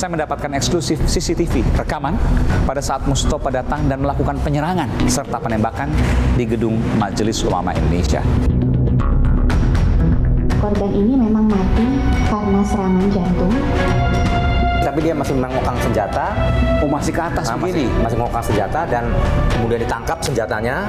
saya mendapatkan eksklusif CCTV rekaman pada saat Mustopa datang dan melakukan penyerangan serta penembakan di gedung Majelis Ulama Indonesia. Korban ini memang mati karena serangan jantung. Tapi dia masih mengokang senjata. Oh, masih ke atas begini? Masih mengokang senjata dan kemudian ditangkap senjatanya.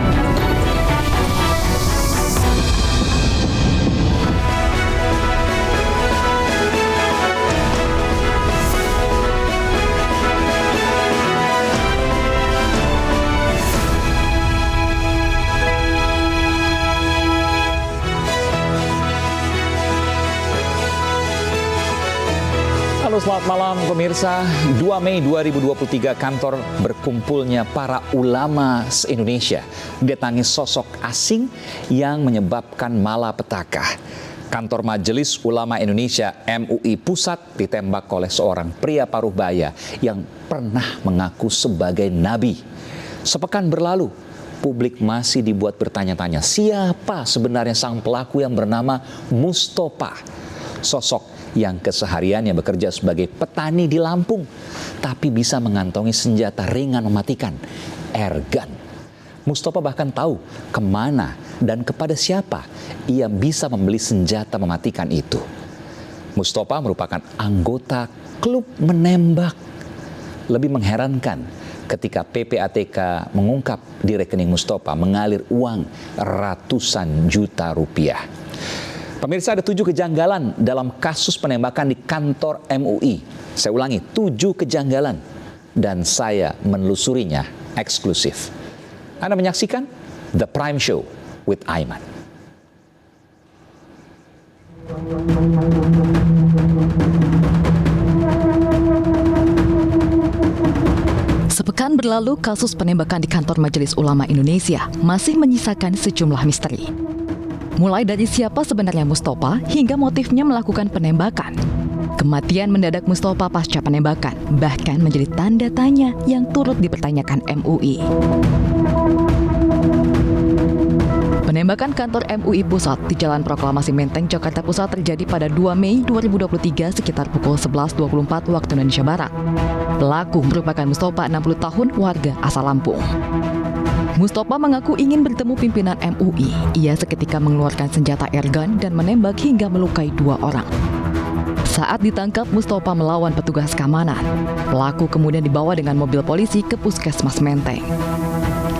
Halo, selamat malam pemirsa. 2 Mei 2023 kantor berkumpulnya para ulama se-Indonesia didatangi sosok asing yang menyebabkan malapetaka. Kantor Majelis Ulama Indonesia MUI Pusat ditembak oleh seorang pria paruh baya yang pernah mengaku sebagai nabi. Sepekan berlalu, publik masih dibuat bertanya-tanya siapa sebenarnya sang pelaku yang bernama Mustopa. Sosok yang kesehariannya bekerja sebagai petani di Lampung, tapi bisa mengantongi senjata ringan mematikan, airgun. Mustopa bahkan tahu kemana dan kepada siapa ia bisa membeli senjata mematikan itu. Mustopa merupakan anggota klub menembak. Lebih mengherankan ketika PPATK mengungkap di rekening Mustopa mengalir uang ratusan juta rupiah. Pemirsa, ada 7 kejanggalan dalam kasus penembakan di kantor MUI. Saya ulangi, 7 kejanggalan. Dan saya menelusurinya eksklusif. Anda menyaksikan The Prime Show with Aiman. Sepekan berlalu, kasus penembakan di kantor Majelis Ulama Indonesia masih menyisakan sejumlah misteri. Mulai dari siapa sebenarnya Mustopa hingga motifnya melakukan penembakan. Kematian mendadak Mustopa pasca penembakan bahkan menjadi tanda tanya yang turut dipertanyakan MUI. Penembakan kantor MUI Pusat di Jalan Proklamasi Menteng, Jakarta Pusat terjadi pada 2 Mei 2023 sekitar pukul 11.24 waktu Indonesia Barat. Pelaku merupakan Mustopa, 60 tahun, warga asal Lampung. Mustopa mengaku ingin bertemu pimpinan MUI. Ia seketika mengeluarkan senjata airgun dan menembak hingga melukai 2 orang. Saat ditangkap, Mustopa melawan petugas keamanan. Pelaku kemudian dibawa dengan mobil polisi ke Puskesmas Menteng.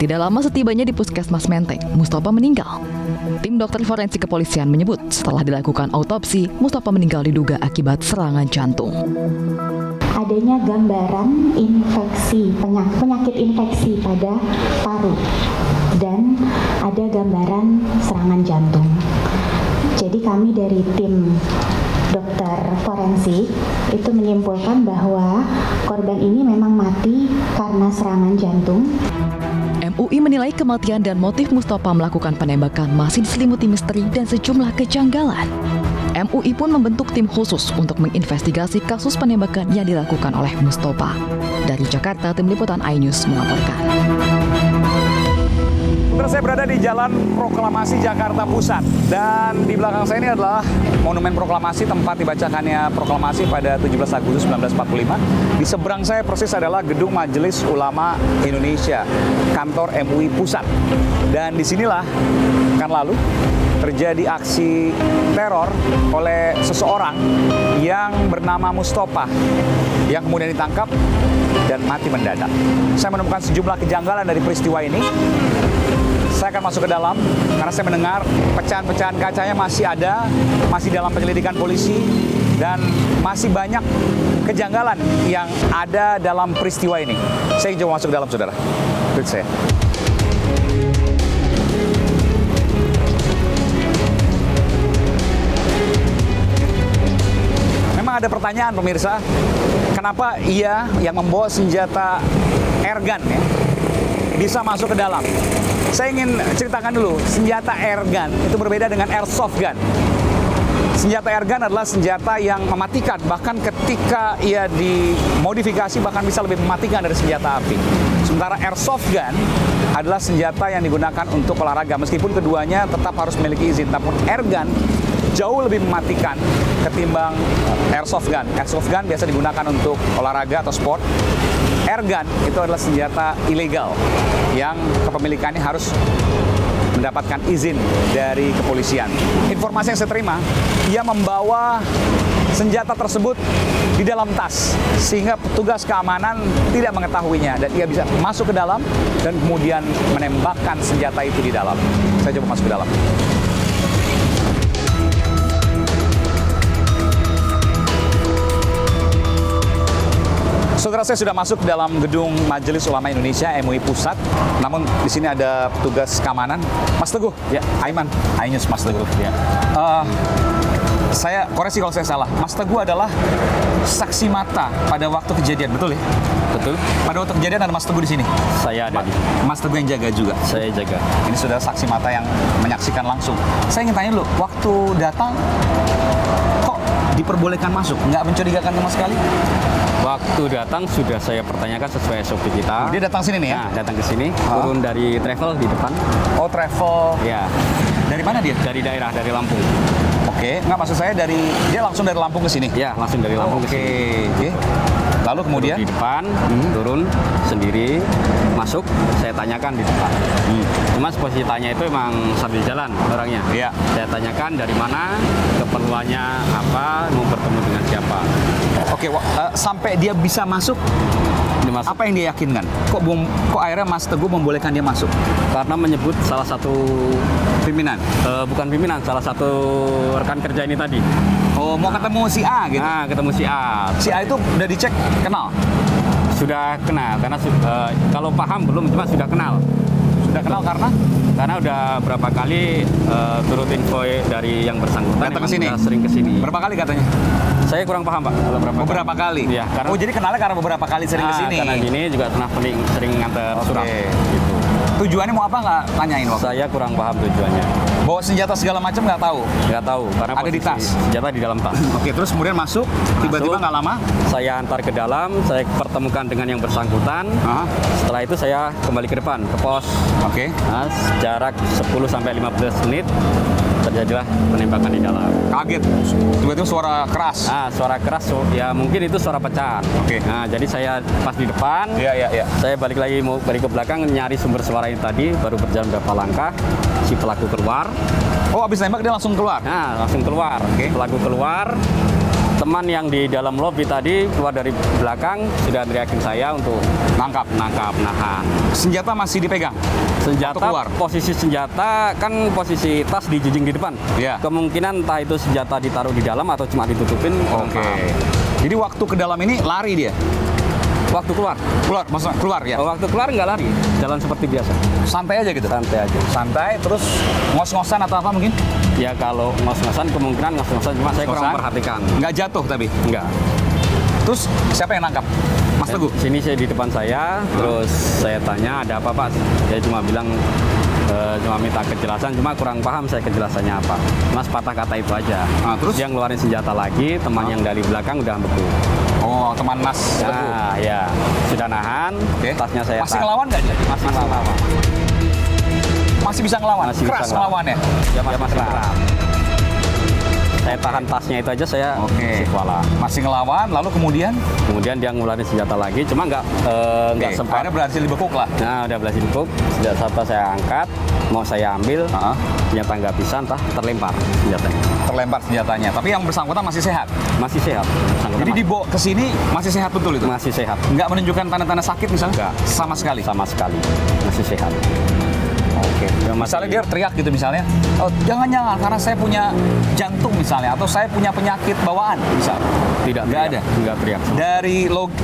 Tidak lama setibanya di Puskesmas Menteng, Mustopa meninggal. Tim dokter forensik kepolisian menyebut setelah dilakukan autopsi, Mustopa meninggal diduga akibat serangan jantung. Adanya gambaran infeksi, penyakit infeksi pada paru, dan ada gambaran serangan jantung. Jadi kami dari tim dokter forensik itu menyimpulkan bahwa korban ini memang mati karena serangan jantung. MUI menilai kematian dan motif Mustopa melakukan penembakan masih diselimuti misteri dan sejumlah kejanggalan. MUI pun membentuk tim khusus untuk menginvestigasi kasus penembakan yang dilakukan oleh Mustopa. Dari Jakarta, tim liputan iNews melaporkan. Saya berada di Jalan Proklamasi Jakarta Pusat, dan di belakang saya ini adalah Monumen Proklamasi, tempat dibacakannya proklamasi pada 17 Agustus 1945. Di seberang saya persis adalah Gedung Majelis Ulama Indonesia, kantor MUI Pusat. Dan disinilah kan lalu terjadi aksi teror oleh seseorang yang bernama Mustopa, yang kemudian ditangkap dan mati mendadak. Saya menemukan sejumlah kejanggalan dari peristiwa ini. Saya akan masuk ke dalam karena saya mendengar pecahan-pecahan kacanya masih ada, masih dalam penyelidikan polisi, dan masih banyak kejanggalan yang ada dalam peristiwa ini. Saya coba masuk ke dalam, saudara. Ikut saya. Memang ada pertanyaan, pemirsa, kenapa ia yang membawa senjata airgun ya, bisa masuk ke dalam. Saya ingin ceritakan dulu, senjata airgun itu berbeda dengan airsoft gun. Senjata airgun adalah senjata yang mematikan, bahkan ketika ia dimodifikasi bahkan bisa lebih mematikan dari senjata api. Sementara airsoft gun adalah senjata yang digunakan untuk olahraga, meskipun keduanya tetap harus memiliki izin. Namun airgun jauh lebih mematikan ketimbang airsoft gun. Airsoft gun biasa digunakan untuk olahraga atau sport. Air gun itu adalah senjata ilegal yang kepemilikannya harus mendapatkan izin dari kepolisian. Informasi yang saya terima, ia membawa senjata tersebut di dalam tas sehingga petugas keamanan tidak mengetahuinya dan ia bisa masuk ke dalam dan kemudian menembakkan senjata itu di dalam. Saya coba masuk ke dalam. Saudara, saya sudah masuk dalam gedung Majelis Ulama Indonesia MUI Pusat. Namun di sini ada petugas keamanan. Mas Teguh, ya, Aiman, Ainus Mas Teguh. Ya. Saya koreksi kalau saya salah. Mas Teguh adalah saksi mata pada waktu kejadian, betul ya? Betul. Pada waktu kejadian ada Mas Teguh di sini. Saya ada di. Mas Teguh yang jaga juga. Saya jaga. Ini sudah saksi mata yang menyaksikan langsung. Saya ingin tanya dulu, waktu datang kok diperbolehkan masuk? Nggak mencurigakan sama sekali? Waktu datang sudah saya pertanyakan sesuai SOP kita. Dia datang sini nih ya? Nah, datang ke sini, turun dari travel di depan. Oh, travel. Ya, Dari mana dia? dari daerah, dari Lampung. Oke, nggak, maksud saya dia langsung dari Lampung ke sini. Ya, langsung dari Lampung ke Oke. sini. Oke. Lalu kemudian Di depan, turun sendiri, masuk, saya tanyakan di depan. Cuma posisi tanya itu emang sambil jalan orangnya. Iya. Saya tanyakan dari mana, keperluannya apa, mau bertemu dengan siapa. Oke, sampai dia bisa masuk, Dimasuk. apa yang dia yakinkan? Kok akhirnya Mas Teguh membolehkan dia masuk? Karena menyebut salah satu Pimpinan. bukan pimpinan, salah satu rekan kerja ini tadi. Oh, mau ketemu si A gitu. Nah, ketemu si A. Si A itu udah dicek kenal. Sudah kenal, karena kalau paham belum, cuma sudah kenal. Sudah kenal Karena udah berapa kali turut info dari yang bersangkutan. datang ke emang sini. udah sering ke sini. Berapa kali katanya? Saya kurang paham, Pak. Kalau Beberapa kali. Iya, karena Oh, jadi kenalnya karena beberapa kali sering ke sini. Karena gini juga pernah sering nganter surat. Gitu. Tujuannya mau apa nggak tanyain waktu? Saya kurang paham tujuannya. Bawa senjata segala macam nggak tahu. Nggak tahu, karena Ada di posisi tas? senjata di dalam tas. Oke, terus kemudian masuk, tiba-tiba Masuk. nggak lama. Saya antar ke dalam, saya pertemukan dengan yang bersangkutan. Aha. Setelah itu saya kembali ke depan, ke pos. Oke. Nah, jarak 10-15 menit terjadilah penembakan di dalam. Kaget. Tiba-tiba suara keras. Nah, suara keras, ya mungkin itu suara pecahan. Oke. Nah, jadi saya pas di depan, Iya. saya balik lagi mau balik ke belakang nyari sumber suara ini tadi, baru berjalan beberapa langkah, si pelaku keluar. Oh, abis nembak dia langsung keluar. Nah, langsung keluar. Oke. Pelaku keluar. Teman yang di dalam lobi tadi keluar dari belakang sudah teriakin saya untuk Nangkap. nahan. Senjata masih dipegang. Senjata, Atau keluar? posisi senjata kan posisi tas dijunjung di depan. Iya. Kemungkinan entah itu senjata ditaruh di dalam atau cuma ditutupin. kurang Oke. paham. Jadi waktu ke dalam ini lari dia. Waktu keluar, Maksudnya keluar ya. waktu keluar nggak lari, jalan seperti biasa, Santai aja gitu. santai aja. Santai, terus ngos-ngosan atau apa mungkin? Ya kalau ngos-ngosan kemungkinan ngos-ngosan, cuma saya kurang Ngos-ngosan? memperhatikan. Nggak jatuh tapi. Enggak. Terus siapa yang nangkap? Mas Teguh. Sini saya di depan saya, terus saya tanya ada apa Pak? Dia cuma bilang cuma minta kejelasan, cuma kurang paham saya kejelasannya apa. Mas patah kata itu aja. Ah, terus? Dia ngeluarin senjata lagi, teman yang dari belakang udah beku. Oh, teman Mas Teguh. Nah, ya sudah nahan, Oke. tasnya saya Masih tahan. ngelawan nggak dia? Masih ngelawan. Masih bisa ngelawan? Masih bisa Keras ngelawan. ngelawannya? Ya, masih berat. Saya tahan tasnya itu aja, saya Oke. kuala. Masih ngelawan, lalu kemudian? Kemudian dia ngeluarin senjata lagi, cuma nggak Oke, sempat. akhirnya berhasil dibekuk lah. Nah, udah berhasil dibekuk. Senjata saya angkat, mau saya ambil, Ah. ternyata nggak bisa, entah terlempar senjatanya. Terlempar senjatanya, tapi yang bersangkutan masih sehat. Masih sehat. Bersangkutan Jadi dibawa ke sini masih sehat betul itu? masih sehat. Nggak menunjukkan tanda-tanda sakit misalnya? Nggak. Sama sekali? Sama sekali. Masih sehat. Oke. Ya, Misalnya dia teriak gitu misalnya, oh jangan-jangan karena saya punya jantung misalnya, atau saya punya penyakit bawaan misalnya. Tidak Nggak teriak. ada? Nggak teriak.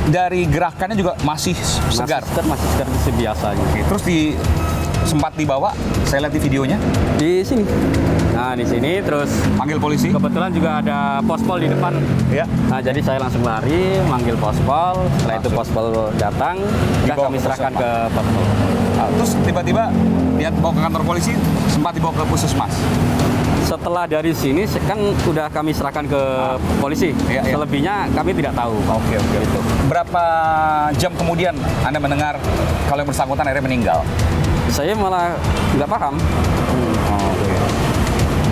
Dari gerakannya juga masih segar? Masih segar seperti biasanya. Oke, terus sempat dibawa, saya lihat di videonya, Di sini. Nah, di sini terus panggil polisi. kebetulan juga ada pospol di depan. Ya. Nah, jadi saya langsung lari, manggil pospol. Setelah itu pospol datang, udah Dibawa kami ke serahkan ke puskesmas. pospol. Nah, terus tiba-tiba dia bawa ke kantor polisi, sempat dibawa ke puskesmas. Setelah dari sini kan udah kami serahkan ke polisi. Iya, iya. Selebihnya kami tidak tahu. Oke. Gitu. Berapa jam kemudian Anda mendengar kalau yang bersangkutan akhirnya meninggal? Saya malah nggak paham.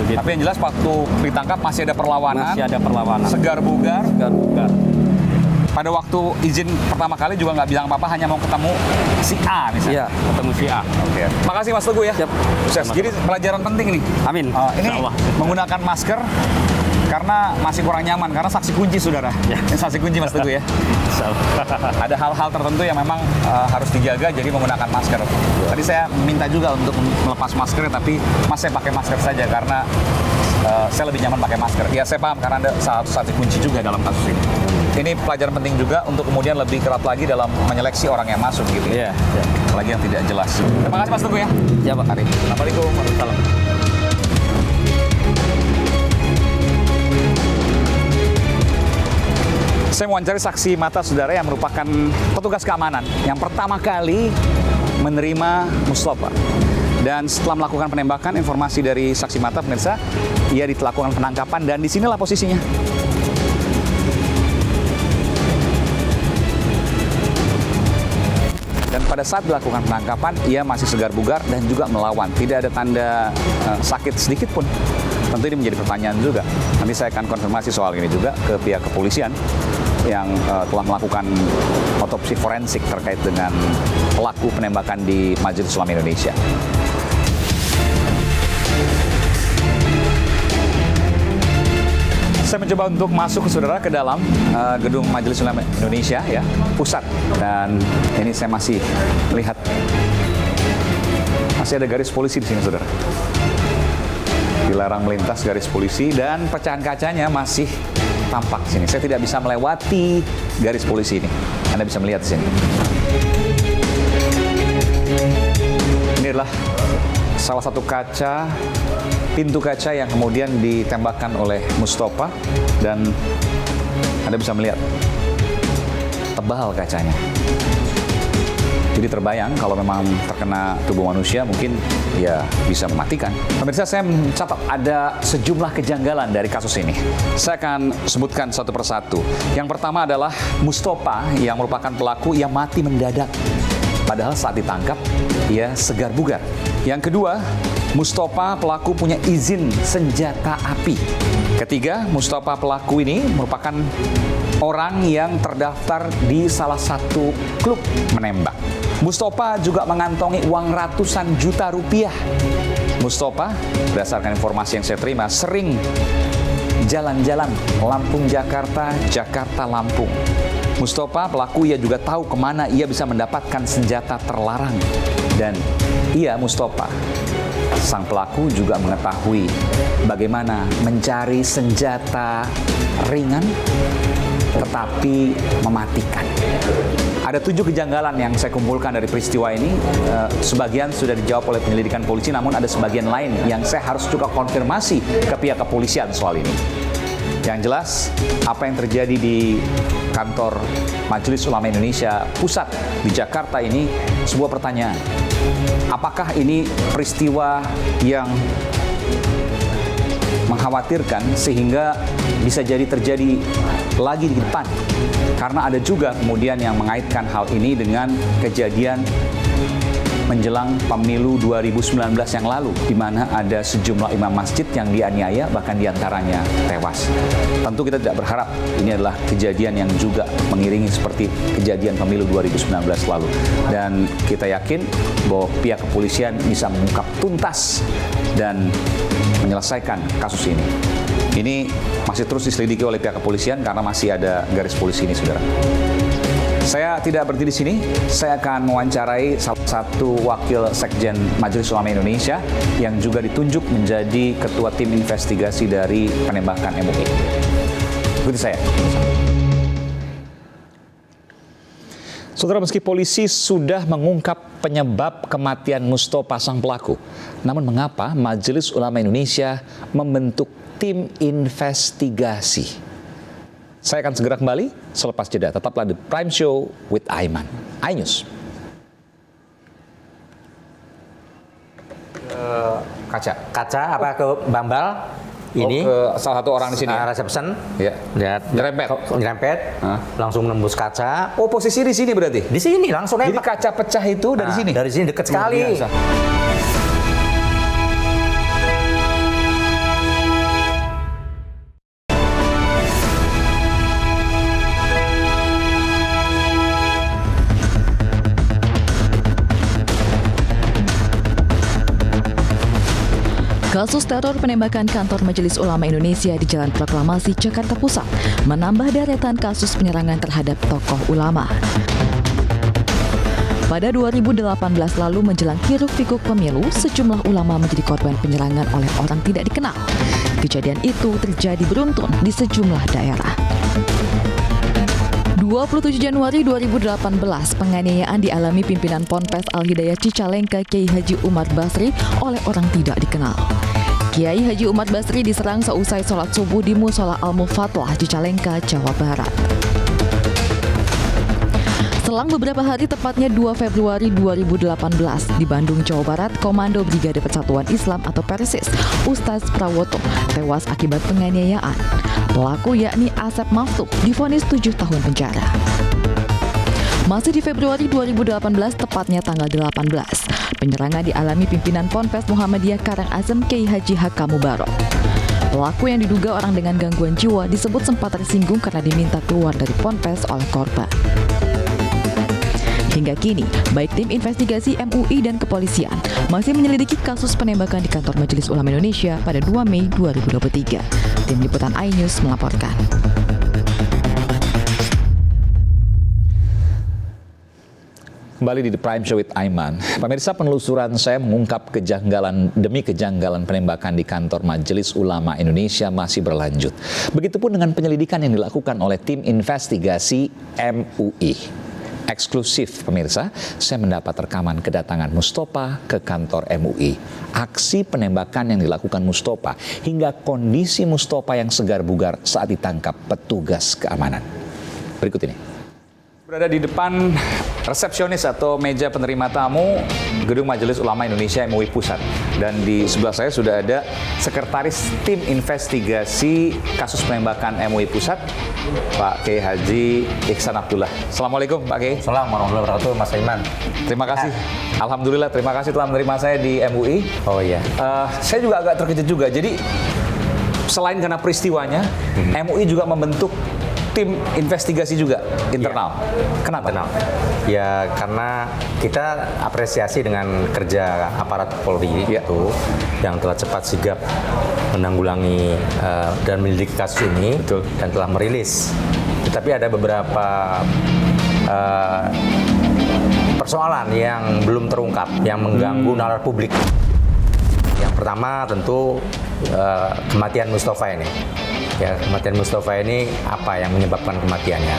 Oke. Gitu. Tapi yang jelas waktu ditangkap masih ada perlawanan. Masih ada perlawanan. Segar bugar. Segar bugar. Pada waktu izin pertama kali juga nggak bilang apa-apa, hanya mau ketemu si A misalnya. Iya, ketemu si A. Oke. Makasih Mas Teguh ya. Siap. Sukses. Jadi pelajaran penting nih. Amin. Ini Insya Allah. menggunakan masker karena masih kurang nyaman, karena saksi kunci saudara. Ya. Ini saksi kunci Mas Teguh ya. Insya Allah. Ada hal-hal tertentu yang memang harus dijaga, jadi menggunakan masker. Tadi saya minta juga untuk melepas masker, tapi Mas saya pakai masker saja karena saya lebih nyaman pakai masker. Ya saya paham karena ada saksi kunci juga dalam kasus ini. Ini pelajaran penting juga untuk kemudian lebih kerat lagi dalam menyeleksi orang yang masuk gitu ya. Iya. Iya. Apalagi yang tidak jelas. Terima kasih Mas Teguh ya. Ya Pak. Assalamualaikum warahmatullahi wabarakatuh. Saya mewawancari saksi mata saudara yang merupakan petugas keamanan yang pertama kali menerima Mustafa. Dan setelah melakukan penembakan, informasi dari saksi mata pemirsa, ia dilakukan penangkapan dan disinilah posisinya. Dan pada saat dilakukan penangkapan, ia masih segar bugar dan juga melawan. Tidak ada tanda sakit sedikit pun. Tentu ini menjadi pertanyaan juga. Nanti saya akan konfirmasi soal ini juga ke pihak kepolisian yang telah melakukan otopsi forensik terkait dengan pelaku penembakan di Majelis Ulama Indonesia. Saya mencoba untuk masuk saudara ke dalam gedung Majelis Ulama Indonesia ya, pusat. Dan ini saya masih melihat masih ada garis polisi di sini saudara. Dilarang melintas garis polisi dan pecahan kacanya masih tampak di sini. Saya tidak bisa melewati garis polisi ini. Anda bisa melihat di sini. Ini adalah salah satu kaca, pintu kaca yang kemudian ditembakkan oleh Mustafa dan Anda bisa melihat tebal kacanya. Jadi terbayang kalau memang terkena tubuh manusia mungkin ya bisa mematikan. Pemirsa, saya mencatat ada sejumlah kejanggalan dari kasus ini. Saya akan sebutkan satu persatu. Yang pertama adalah Mustafa yang merupakan pelaku yang mati mendadak. Padahal saat ditangkap, ia segar bugar. Yang kedua, Mustafa pelaku punya izin senjata api. Ketiga, Mustafa pelaku ini merupakan orang yang terdaftar di salah satu klub menembak. Mustafa juga mengantongi uang ratusan juta rupiah. Mustafa, berdasarkan informasi yang saya terima, sering jalan-jalan Lampung Jakarta, Jakarta Lampung. Mustafa pelaku ia juga tahu kemana ia bisa mendapatkan senjata terlarang. Dan ia Mustafa, sang pelaku juga mengetahui bagaimana mencari senjata ringan tetapi mematikan. Ada 7 kejanggalan yang saya kumpulkan dari peristiwa ini. Sebagian sudah dijawab oleh penyelidikan polisi, namun ada sebagian lain yang saya harus juga konfirmasi ke pihak kepolisian soal ini. Yang jelas, apa yang terjadi di kantor Majelis Ulama Indonesia Pusat di Jakarta ini sebuah pertanyaan. Apakah ini peristiwa yang mengkhawatirkan sehingga bisa jadi terjadi lagi di depan? Karena ada juga kemudian yang mengaitkan hal ini dengan kejadian menjelang pemilu 2019 yang lalu, di mana ada sejumlah imam masjid yang dianiaya, bahkan diantaranya tewas. Tentu kita tidak berharap ini adalah kejadian yang juga mengiringi seperti kejadian pemilu 2019 lalu. Dan kita yakin bahwa pihak kepolisian bisa mengungkap tuntas dan menyelesaikan kasus ini. Ini masih terus diselidiki oleh pihak kepolisian karena masih ada garis polisi ini, saudara. Saya tidak berhenti di sini. Saya akan mewawancarai salah satu wakil Sekjen Majelis Ulama Indonesia yang juga ditunjuk menjadi ketua tim investigasi dari penembakan MUI. Ikuti saya. Saudara, meski polisi sudah mengungkap penyebab kematian Mustafa sang pelaku, namun mengapa Majelis Ulama Indonesia membentuk tim investigasi? Saya akan segera kembali selepas jeda. Tetaplah di Prime Show with Aiman. iNews. Kaca apa ke Bambal ini ke salah satu orang di sini. Reception. Ya. Lihat nyerempet. Langsung nembus kaca. Oh, posisi di sini berarti? Di sini langsung Jadi nembak. kaca pecah itu dari sini? Dari sini dekat sekali. Kasus teror penembakan kantor Majelis Ulama Indonesia di Jalan Proklamasi, Jakarta Pusat menambah deretan kasus penyerangan terhadap tokoh ulama. Pada 2018 lalu menjelang hiruk-pikuk pemilu, sejumlah ulama menjadi korban penyerangan oleh orang tidak dikenal. Kejadian itu terjadi beruntun di sejumlah daerah. 27 Januari 2018, penganiayaan dialami pimpinan Ponpes Al-Hidayah Cicalengka Kiai Haji Umar Basri oleh orang tidak dikenal. Kiai Haji Umar Basri diserang seusai sholat subuh di Musola Al-Mufatlah Cicalengka, Jawa Barat. Selang beberapa hari, tepatnya 2 Februari 2018, di Bandung, Jawa Barat, Komando Brigade Persatuan Islam atau Persis, Ustadz Prawoto, tewas akibat penganiayaan. Pelaku yakni Asep Maftuh divonis 7 tahun penjara. Masih di Februari 2018, tepatnya tanggal 18, penyerangan dialami pimpinan Ponpes Muhammadiyah Karangasem Kiai Haji Hakam Mubarok. Pelaku yang diduga orang dengan gangguan jiwa disebut sempat tersinggung karena diminta keluar dari Ponpes oleh korban. Hingga kini, baik tim investigasi MUI dan kepolisian masih menyelidiki kasus penembakan di kantor Majelis Ulama Indonesia pada 2 Mei 2023. Tim Liputan iNews melaporkan. Kembali di The Prime Show with Aiman. Pemirsa, penelusuran saya mengungkap kejanggalan demi kejanggalan penembakan di kantor Majelis Ulama Indonesia masih berlanjut. Begitupun dengan penyelidikan yang dilakukan oleh tim investigasi MUI. Eksklusif pemirsa, saya mendapat rekaman kedatangan Mustopa ke kantor MUI. Aksi penembakan yang dilakukan Mustopa hingga kondisi Mustopa yang segar bugar saat ditangkap petugas keamanan. Berikut ini. Berada di depan resepsionis atau meja penerima tamu Gedung Majelis Ulama Indonesia MUI Pusat. Dan di sebelah saya sudah ada Sekretaris Tim Investigasi Kasus Penembakan MUI Pusat, Pak Kiai Haji Ihsan Abdullah. Assalamualaikum Pak Kiai. Assalamualaikum warahmatullahi wabarakatuh, Mas Aiman. Terima kasih. Alhamdulillah, terima kasih telah menerima saya di MUI. Oh iya. Saya juga agak terkejut juga. Jadi selain karena peristiwanya, MUI juga membentuk tim investigasi juga internal. Kenapa? Ya karena kita apresiasi dengan kerja aparat Polri itu yang telah cepat sigap menanggulangi dan menyelidiki kasus ini. Betul. Dan telah merilis. Tetapi ada beberapa persoalan yang belum terungkap yang mengganggu nalar publik. Yang pertama tentu kematian Mustofa ini. Ya, kematian Mustofa ini apa yang menyebabkan kematiannya?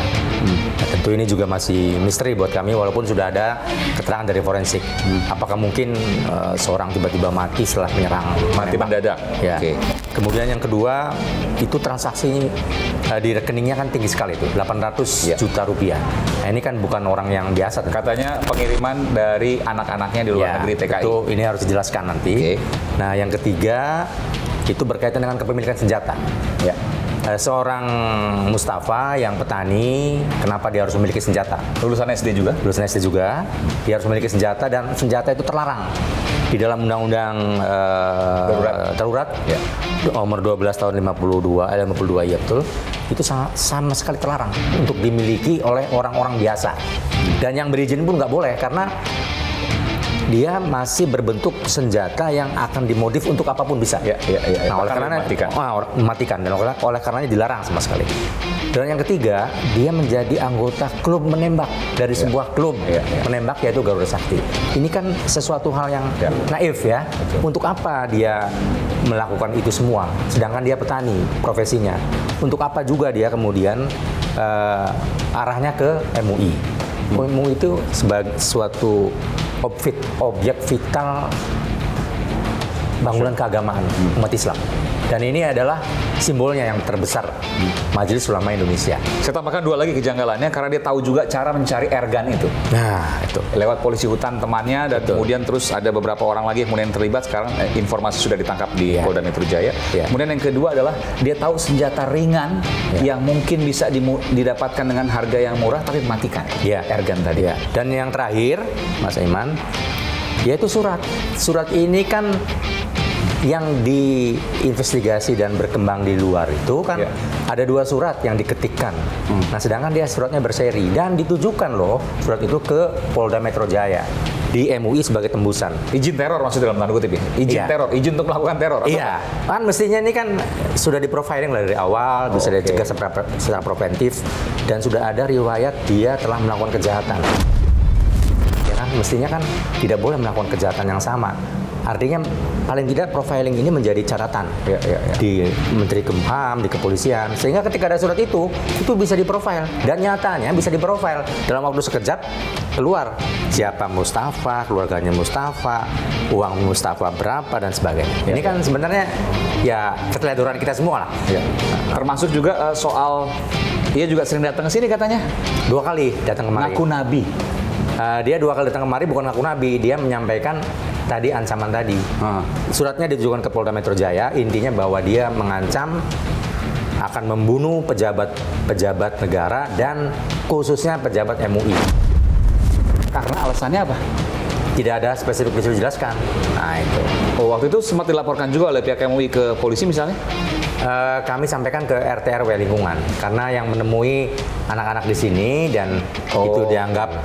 Nah, tentu ini juga masih misteri buat kami walaupun sudah ada keterangan dari forensik. Apakah mungkin seorang tiba-tiba mati setelah mati mendadak? Ya. Okay. Kemudian yang kedua itu transaksi di rekeningnya kan tinggi sekali itu 800 juta rupiah. Nah, ini kan bukan orang yang biasa. Katanya pengiriman dari anak-anaknya di luar negeri TKI. Itu ini harus dijelaskan nanti. Okay. Nah, yang ketiga itu berkaitan dengan kepemilikan senjata. Ya. Seorang Mustafa yang petani, kenapa dia harus memiliki senjata? Lulusan SD juga? Lulusan SD juga. Dia harus memiliki senjata dan senjata itu terlarang di dalam Undang-Undang Darurat. Ya. Nomor 12 tahun 52 ya betul. Itu sama sekali terlarang untuk dimiliki oleh orang-orang biasa. Dan yang berizin pun nggak boleh karena dia masih berbentuk senjata yang akan dimodif untuk apapun bisa. Nah, oleh karena mematikan dan oleh karenanya dilarang sama sekali. Dan yang ketiga, dia menjadi anggota klub menembak dari sebuah klub menembak yaitu Garuda Sakti. Ini kan sesuatu hal yang naif ya. Betul. Untuk apa dia melakukan itu semua? Sedangkan dia petani profesinya. Untuk apa juga dia kemudian arahnya ke MUI? MUI itu sebagai suatu objek vital bangunan keagamaan umat Islam. Dan ini adalah simbolnya yang terbesar Majelis Ulama Indonesia. Saya tambahkan dua lagi kejanggalannya karena dia tahu juga cara mencari airgun itu. Nah, itu. Lewat polisi hutan temannya dan Betul. kemudian terus ada beberapa orang lagi yang kemudian terlibat. Sekarang informasi sudah ditangkap di Polda Metro Jaya. Kemudian yang kedua adalah dia tahu senjata ringan yang mungkin bisa didapatkan dengan harga yang murah tapi mematikan. Airgun tadi. Dan yang terakhir, Mas Aiman, yaitu surat. Surat ini kan yang diinvestigasi dan berkembang di luar itu kan ada 2 surat yang diketikkan. Nah, sedangkan dia suratnya berseri dan ditujukan loh surat itu ke Polda Metro Jaya. di MUI sebagai tembusan. Izin teror maksudnya dalam tanda kutip ya? Izin Iya. teror, izin untuk melakukan teror. atau Iya, kan mestinya ini kan sudah di profiling dari awal, bisa Oke. dicegah secara preventif, dan sudah ada riwayat dia telah melakukan kejahatan. Ya kan, mestinya kan tidak boleh melakukan kejahatan yang sama. Artinya paling tidak profiling ini menjadi catatan Iya, iya, iya. di Menteri Kemham, di kepolisian, sehingga ketika ada surat itu bisa diprofil, dan nyatanya bisa diprofil dalam waktu sekejap keluar siapa Mustafa, keluarganya Mustafa, uang Mustafa berapa dan sebagainya. Ini kan sebenarnya ya keteledoran kita semua lah. Ya. Termasuk juga soal dia juga sering datang ke sini katanya. 2 kali datang kemari. Ngaku nabi. Dia 2 kali datang kemari bukan ngaku nabi, dia menyampaikan tadi ancaman tadi. Suratnya ditujukan ke Polda Metro Jaya, intinya bahwa dia mengancam akan membunuh pejabat negara dan khususnya pejabat MUI. Karena alasannya apa? Tidak ada spesifik bisa dijelaskan. Nah itu. Oh, waktu itu sempat dilaporkan juga oleh pihak MUI ke polisi misalnya? Kami sampaikan ke RT RW lingkungan karena yang menemui anak-anak di sini dan itu dianggap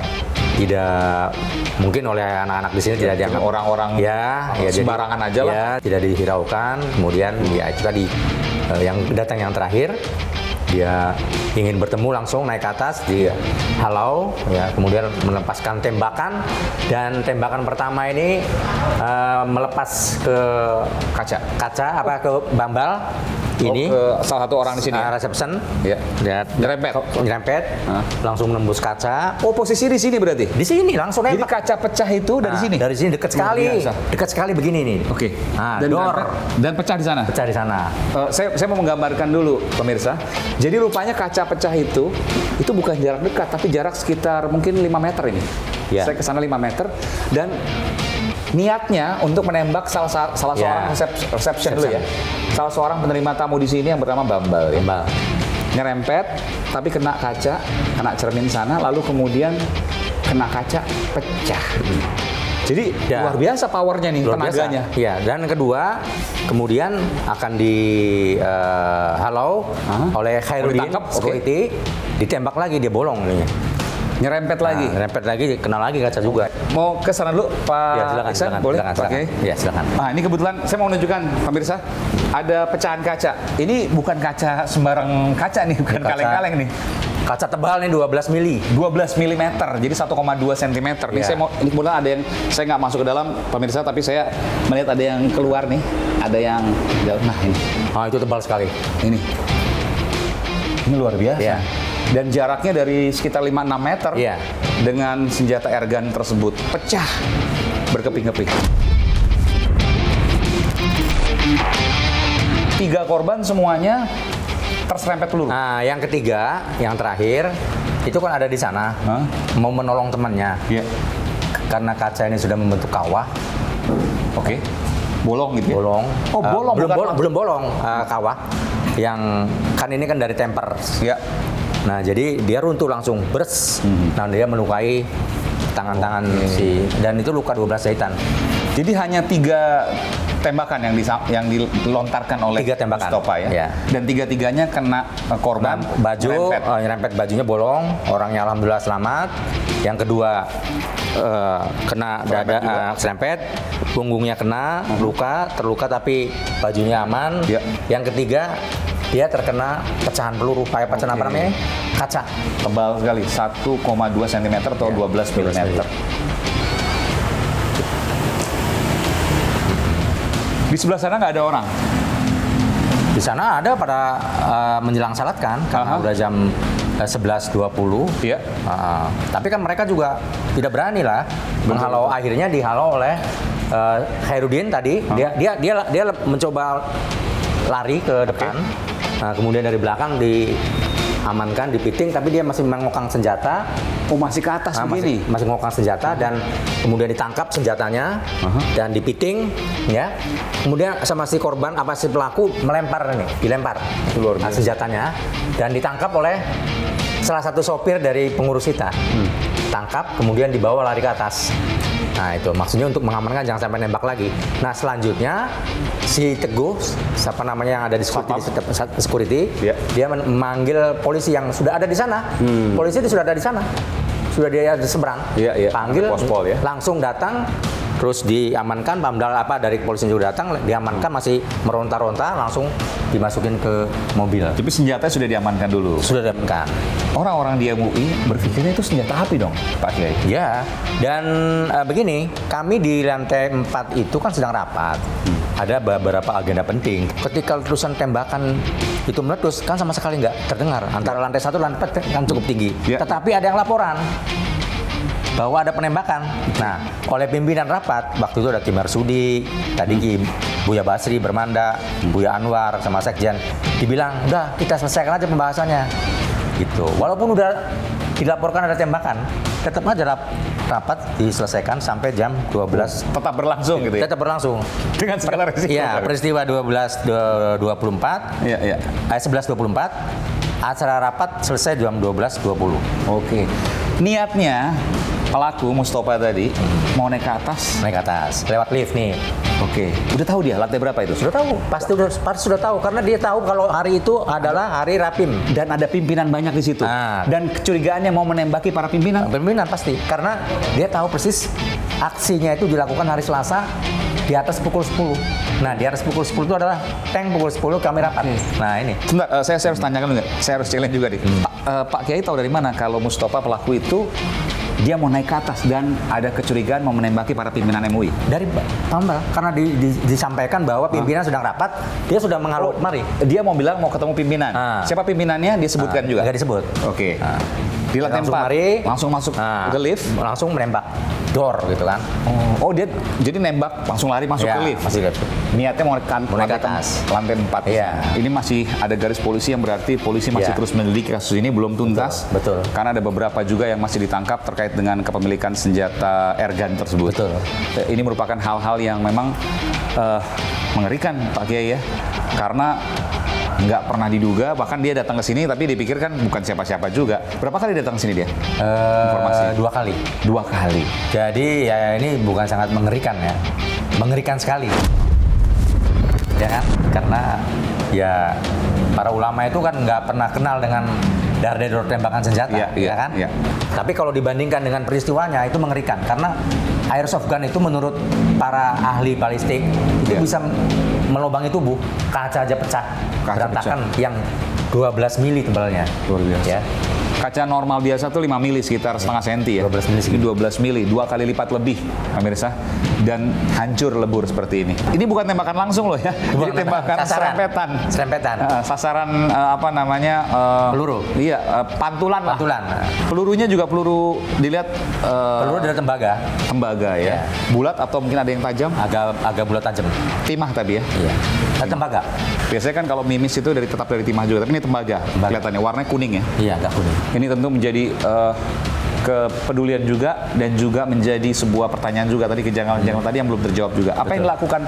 tidak mungkin oleh anak-anak di sini tidak dianggap orang-orang ya sembarangan jadi, aja lah. ya tidak dihiraukan. Kemudian ya itu tadi yang datang yang terakhir dia ingin bertemu langsung naik ke atas dihalau ya, kemudian melepaskan tembakan, dan tembakan pertama ini melepas ke kaca apa ke bambal ini ke salah satu orang di sini. reception Ya. nyerempet langsung menembus kaca. Oh, posisi di sini berarti? Di sini langsung Jadi nembak. kaca pecah itu dari Nah, sini? Dari sini dekat sekali. biasa. Dekat sekali begini nih. Oke. Nah, Dan door dan pecah di sana. pecah di sana. Saya mau menggambarkan dulu pemirsa. Jadi rupanya kaca pecah itu bukan jarak dekat, tapi jarak sekitar mungkin 5 meter ini. Ya. Saya ke sana 5 meter dan niatnya untuk menembak salah seorang reception dulu ya. Salah seorang penerima tamu di sini yang bernama Bambal. Ya. Bambal. Nyerempet tapi kena kaca, kena cermin sana, lalu kemudian kena kaca pecah. Jadi Ya. luar biasa powernya nih, Luar biasa. tenaganya. Iya, dan kedua, kemudian akan dihalau oleh Khairuddin ditangkap, oke. security, ditembak lagi, dia bolong ini. Nyerempet lagi. Rempet lagi, kena lagi kaca juga. Mau ke sana dulu, Pak Ya, silakan, Iksan? silakan, Boleh? silakan, silakan. Oke. Ya, silakan. Nah, ini kebetulan saya mau menunjukkan pemirsa, ada pecahan kaca. Ini bukan kaca sembarang kaca nih, bukan Kaca- kaleng-kaleng nih. Kaca tebal nih 12 mili. 12 mm, jadi 1,2 cm. Nih Ya. saya mau, ini kebetulan ada yang saya nggak masuk ke dalam pemirsa, tapi saya melihat ada yang keluar nih, ada yang jauh. Nah ini, Itu tebal sekali. ini luar biasa. Ya. Dan jaraknya dari sekitar 5-6 meter Iya. dengan senjata airgun tersebut pecah berkeping-keping. 3 korban semuanya terserempet peluru. Nah, yang ketiga, yang terakhir, itu kan ada di sana, Hah? mau menolong temannya. Iya. Karena kaca ini sudah membentuk kawah, Oke. Bolong gitu ya? bolong. Oh, bolong, belum bukan bolong, kawah. Yang kan ini kan dari temper. Ya. Nah, jadi dia runtuh langsung, bers. Nah, dia melukai tangan-tangan dan itu luka 12 jahitan. Jadi hanya 3 tembakan yang dilontarkan oleh 3 tembakan. Mustafa ya. Ya. Dan 3-tiganya kena korban Baju nyerempet. nyerempet bajunya bolong, orangnya alhamdulillah selamat. Yang kedua kena dada serempet, punggungnya kena, terluka tapi bajunya aman. Ya. Yang ketiga dia terkena pecahan peluru, pecahan apa namanya? Kaca. Tebal sekali, 1,2 cm atau 12 mm. Di sebelah sana nggak ada orang. Di sana ada pada menjelang salat kan, karena udah jam 11.20. Iya. Tapi kan mereka juga tidak berani lah menghalau. Akhirnya dihalau oleh Khairuddin tadi. Dia mencoba lari ke depan. Nah, kemudian dari belakang diamankan, dipiting, tapi dia masih mengokang senjata. Oh, masih ke atas begini. Masih ngokang senjata dan kemudian ditangkap senjatanya dan dipiting ya. Kemudian sama si korban si pelaku dilempar senjatanya dan ditangkap oleh salah satu sopir dari pengurus kita. Tangkap kemudian dibawa lari ke atas. Nah, itu maksudnya untuk mengamankan jangan sampai nembak lagi. Nah, selanjutnya si Teguh, siapa namanya yang ada di security, Ya. dia memanggil polisi yang sudah ada di sana. Polisi itu sudah ada di sana. sudah dia di seberang. Iya. Panggil, Pospol ya. langsung datang, terus diamankan, Pamdal dari polisi juga datang, diamankan masih meronta-ronta, langsung dimasukin ke mobil. Tapi senjata sudah diamankan dulu. Sudah diamankan. Orang-orang di MUI berpikirnya itu senjata api dong, Pak Kiai. Ya, dan begini, kami di lantai 4 itu kan sedang rapat. Ada beberapa agenda penting. Ketika letusan tembakan itu meletus, kan sama sekali nggak terdengar. Antara lantai 1 dan lantai 4 kan cukup tinggi. Ya. Tetapi ada yang laporan bahwa ada penembakan. Nah, oleh pimpinan rapat, waktu itu ada Kim Marsudi, tadi Buya Basri, Bermanda, Buya Anwar, sama Sekjen, dibilang, udah kita selesaikan aja pembahasannya. Gitu. Walaupun udah dilaporkan ada tembakan, tetap aja rapat diselesaikan sampai jam 12. Tetap berlangsung gitu ya? Tetap berlangsung. Dengan segala resiko. Iya, peristiwa 12.24, 11.24, acara rapat selesai jam 12.20. Oke. Niatnya pelaku Mustafa tadi mau naik ke atas. Naik ke atas, lewat lift nih. Oke. Udah tahu dia lantai berapa itu? Sudah tahu, pasti sudah tahu karena dia tahu kalau hari itu adalah hari Rapim. Dan ada pimpinan banyak di situ. Ah. Dan kecurigaannya mau menembaki para pimpinan. Pimpinan pasti, karena dia tahu persis aksinya itu dilakukan hari Selasa di atas pukul 10. Nah, di atas pukul 10 itu adalah tank pukul 10 kami rapat. Nah, ini. Sebentar, saya harus tanyakan juga. Saya harus challenge juga nih. Pak Kiai tahu dari mana kalau Mustafa pelaku itu dia mau naik ke atas dan ada kecurigaan mau menembaki para pimpinan MUI? Dari Pamdal, karena disampaikan bahwa pimpinan sedang rapat, dia sudah menghalau mari. Dia mau bilang mau ketemu pimpinan. Siapa pimpinannya? Dia sebutkan juga? Nggak disebut. Oke. Di lantai Langsung 4, mari, langsung masuk ke lift, langsung menembak door gitu kan. Oh, dia jadi nembak langsung lari masuk Ya, ke lift. masih lift. Niatnya mau naik ke atas. lantai 4. Iya. Ini masih ada garis polisi yang berarti polisi masih Iya. terus menyelidiki kasus ini, belum tuntas. Betul. Karena ada beberapa juga yang masih ditangkap terkait dengan kepemilikan senjata airgun tersebut. Betul. Ini merupakan hal-hal yang memang mengerikan, Pak Kiai ya. Karena nggak pernah diduga, bahkan dia datang ke sini tapi dipikirkan bukan siapa-siapa juga. Berapa kali datang ke sini dia? Informasinya? 2 kali. 2 kali. Jadi ya ini bukan sangat mengerikan ya. Mengerikan sekali. Ya kan? Karena ya para ulama itu kan nggak pernah kenal dengan dar-der tembakan senjata, ya kan? Iya. Tapi kalau dibandingkan dengan peristiwanya itu mengerikan karena airsoft gun itu menurut para ahli balistik itu bisa melubangi tubuh, kaca aja pecah, berantakan yang 12 mili tebalnya. Luar biasa. Ya. Kaca normal biasa tuh 5 mili, sekitar setengah senti ya. 12 mili. Ini 12 mili, 2 kali lipat lebih, pemirsa. Dan hancur lebur seperti ini. Ini bukan tembakan langsung loh ya. Bukan Jadi tembakan sasaran. serempetan. Sasaran apa namanya? Peluru. Iya, pantulan lah. Pantulan. Pelurunya juga peluru dilihat Peluru dari tembaga, tembaga ya. Iya. Bulat atau mungkin ada yang tajam? agak bulat tajam. Timah tapi ya. Iya. Tembaga. Biasanya kan kalau mimis itu tetap dari timah juga, tapi ini tembaga. Kelihatannya warnanya kuning ya. Iya, agak kuning. Ini tentu menjadi kepedulian juga dan juga menjadi sebuah pertanyaan juga tadi, kejanggalan-kejanggalan tadi yang belum terjawab juga. Apa yang dilakukan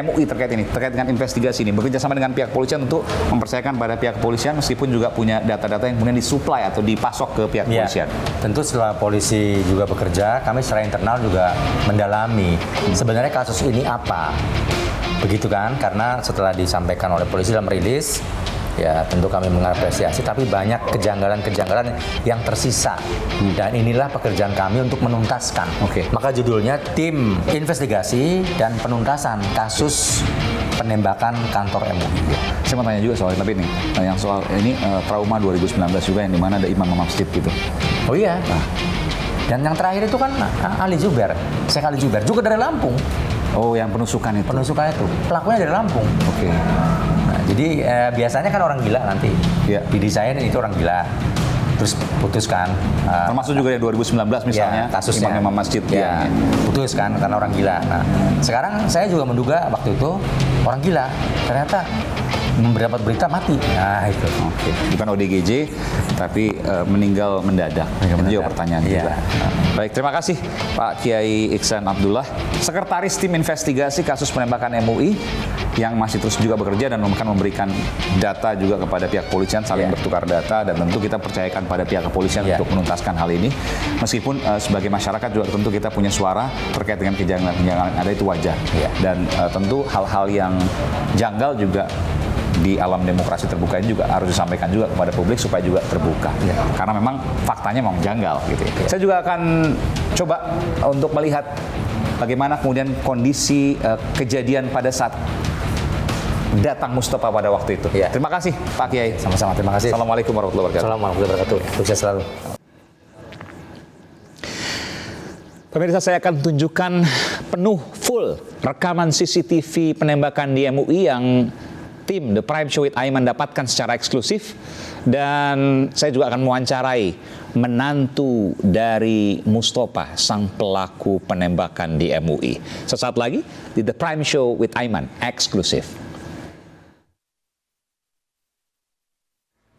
MUI terkait ini, terkait dengan investigasi ini? Bekerja sama dengan pihak kepolisian tentu mempercayakan pada pihak kepolisian meskipun juga punya data-data yang kemudian disuplai atau dipasok ke pihak kepolisian. Tentu setelah polisi juga bekerja, kami secara internal juga mendalami sebenarnya kasus ini apa. Begitu kan, karena setelah disampaikan oleh polisi dalam rilis, ya tentu kami mengapresiasi, tapi banyak kejanggalan-kejanggalan yang tersisa. Dan inilah pekerjaan kami untuk menuntaskan. Oke. Maka judulnya Tim Investigasi dan Penuntasan Kasus Penembakan Kantor MUI. Saya mau tanya juga soal tapi ini, yang soal ini trauma 2019 juga yang dimana ada imam masjid gitu. Oh iya. Dan yang terakhir itu kan Ali Zuber, Syekh Ali Zuber, juga dari Lampung. Oh, yang penusukan itu. Penusukan itu, pelakunya dari Lampung. Oke. Nah, jadi biasanya kan orang gila nanti Iya. didesain itu orang gila, terus putuskan. Termasuk juga dari 2019 misalnya, kasusnya imam masjid. ya, putus kan karena orang gila. Nah, sekarang saya juga menduga waktu itu orang gila, ternyata mendapat berita mati. Nah itu. Oke. Bukan ODGJ, tapi meninggal mendadak. Itu juga pertanyaan juga. Baik, terima kasih Pak Kiai Iksan Abdullah, Sekretaris Tim Investigasi Kasus Penembakan MUI yang masih terus juga bekerja dan akan memberikan data juga kepada pihak kepolisian, saling bertukar data, dan tentu kita percayakan pada pihak kepolisian untuk menuntaskan hal ini. Meskipun sebagai masyarakat juga tentu kita punya suara terkait dengan kejanggalan-kejanggalan ada, itu wajar. Dan tentu hal-hal yang janggal juga di alam demokrasi terbuka ini juga harus disampaikan juga kepada publik supaya juga terbuka. Karena memang faktanya memang janggal gitu. Saya juga akan coba untuk melihat bagaimana kemudian kondisi kejadian pada saat datang Mustafa pada waktu itu. Terima kasih Pak Kiai. Sama-sama, terima kasih. Assalamualaikum warahmatullahi wabarakatuh. Assalamualaikum warahmatullahi wabarakatuh. Sukses selalu. Pemirsa, saya akan tunjukkan penuh full rekaman CCTV penembakan di MUI yang tim The Prime Show with Aiman dapatkan secara eksklusif, dan saya juga akan mewawancarai menantu dari Mustafa, sang pelaku penembakan di MUI. Sesaat lagi di The Prime Show with Aiman eksklusif.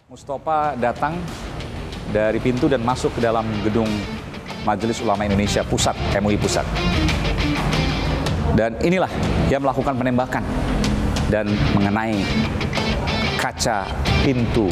Mustafa datang dari pintu dan masuk ke dalam gedung Majelis Ulama Indonesia Pusat, MUI Pusat. Dan inilah yang melakukan penembakan dan mengenai kaca pintu.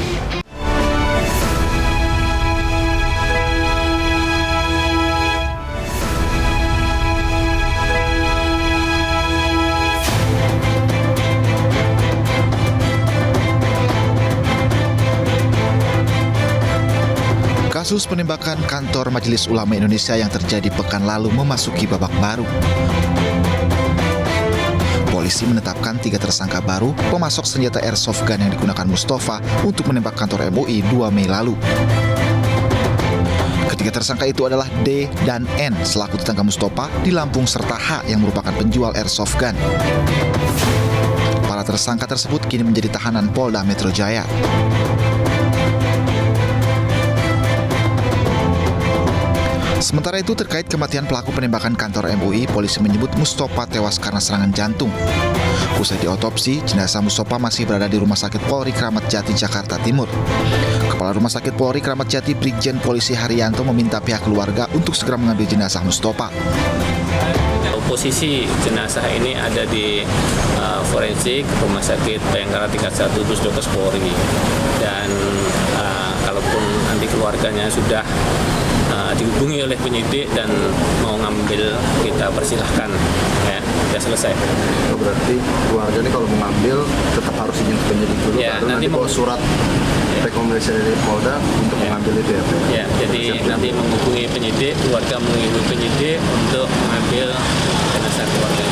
Kasus penembakan kantor Majelis Ulama Indonesia yang terjadi pekan lalu memasuki babak baru. Polisi menetapkan 3 tersangka baru pemasok senjata airsoft gun yang digunakan Mustafa untuk menembak kantor MUI 2 Mei lalu. Ketiga tersangka itu adalah D dan N selaku tetangga Mustafa di Lampung serta H yang merupakan penjual airsoft gun. Para tersangka tersebut kini menjadi tahanan Polda Metro Jaya. Sementara itu, terkait kematian pelaku penembakan kantor MUI, polisi menyebut Mustafa tewas karena serangan jantung. Usai diotopsi, jenazah Mustafa masih berada di Rumah Sakit Polri Kramat Jati, Jakarta Timur. Kepala Rumah Sakit Polri Kramat Jati, Brigjen Polisi Haryanto, meminta pihak keluarga untuk segera mengambil jenazah Mustafa. Posisi jenazah ini ada di forensik Rumah Sakit Bayangkara tingkat 1 Pusdokes Polri, dan kalaupun nanti keluarganya sudah dihubungi oleh penyidik dan mau ngambil, kita persilahkan, ya, sudah selesai. Berarti keluarga ini kalau mengambil tetap harus izin penyidik dulu, ya, nanti bawa surat rekomendasi dari Polda untuk mengambil itu ya. Ya, jadi nanti menghubungi penyidik, keluarga menghubungi penyidik untuk mengambil jenazah keluarga.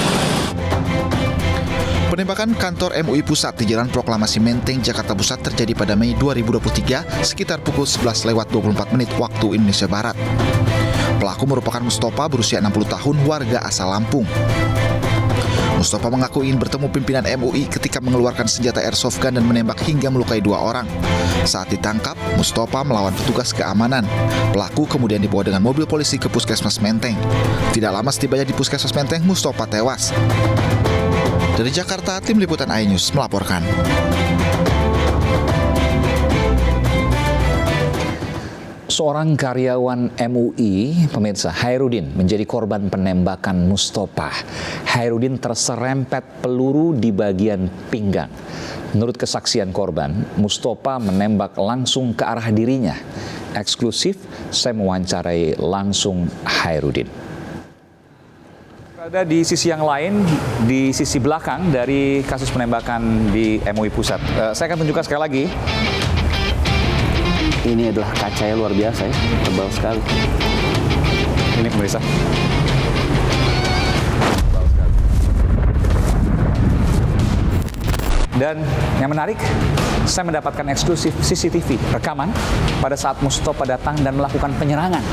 Penembakan kantor MUI Pusat di Jalan Proklamasi Menteng, Jakarta Pusat terjadi pada Mei 2023 sekitar pukul 11:24 waktu Indonesia Barat. Pelaku merupakan Mustafa berusia 60 tahun, warga asal Lampung. Mustafa mengaku ingin bertemu pimpinan MUI ketika mengeluarkan senjata airsoft gun dan menembak hingga melukai 2 orang. Saat ditangkap, Mustafa melawan petugas keamanan. Pelaku kemudian dibawa dengan mobil polisi ke Puskesmas Menteng. Tidak lama setibanya di Puskesmas Menteng, Mustafa tewas. Dari Jakarta, tim liputan iNews melaporkan. Seorang karyawan MUI, pemirsa, Hairudin, menjadi korban penembakan Mustafa. Hairudin terserempet peluru di bagian pinggang. Menurut kesaksian korban, Mustafa menembak langsung ke arah dirinya. Eksklusif, saya mewawancarai langsung Hairudin. Ada di sisi yang lain, di sisi belakang dari kasus penembakan di MUI Pusat. Saya akan tunjukkan sekali lagi. Ini adalah kaca yang luar biasa, ya, tebal sekali. Ini pemirsa. Dan yang menarik, saya mendapatkan eksklusif CCTV rekaman pada saat Mustafa datang dan melakukan penyerangan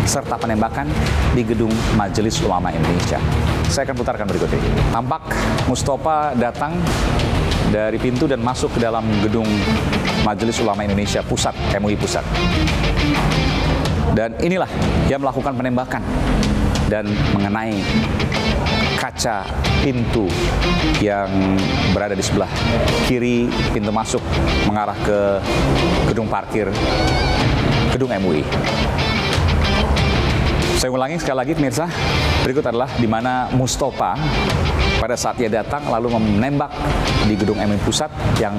serta penembakan di gedung Majelis Ulama Indonesia. Saya akan putarkan berikut ini. Tampak Mustafa datang dari pintu dan masuk ke dalam gedung Majelis Ulama Indonesia Pusat, MUI Pusat. Dan inilah yang melakukan penembakan dan mengenai kaca pintu yang berada di sebelah kiri pintu masuk mengarah ke gedung parkir gedung MUI. Saya ulangi sekali lagi pemirsa, berikut adalah di mana Mustafa pada saat ia datang lalu menembak di gedung MUI Pusat yang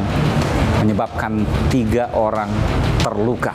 menyebabkan 3 orang terluka.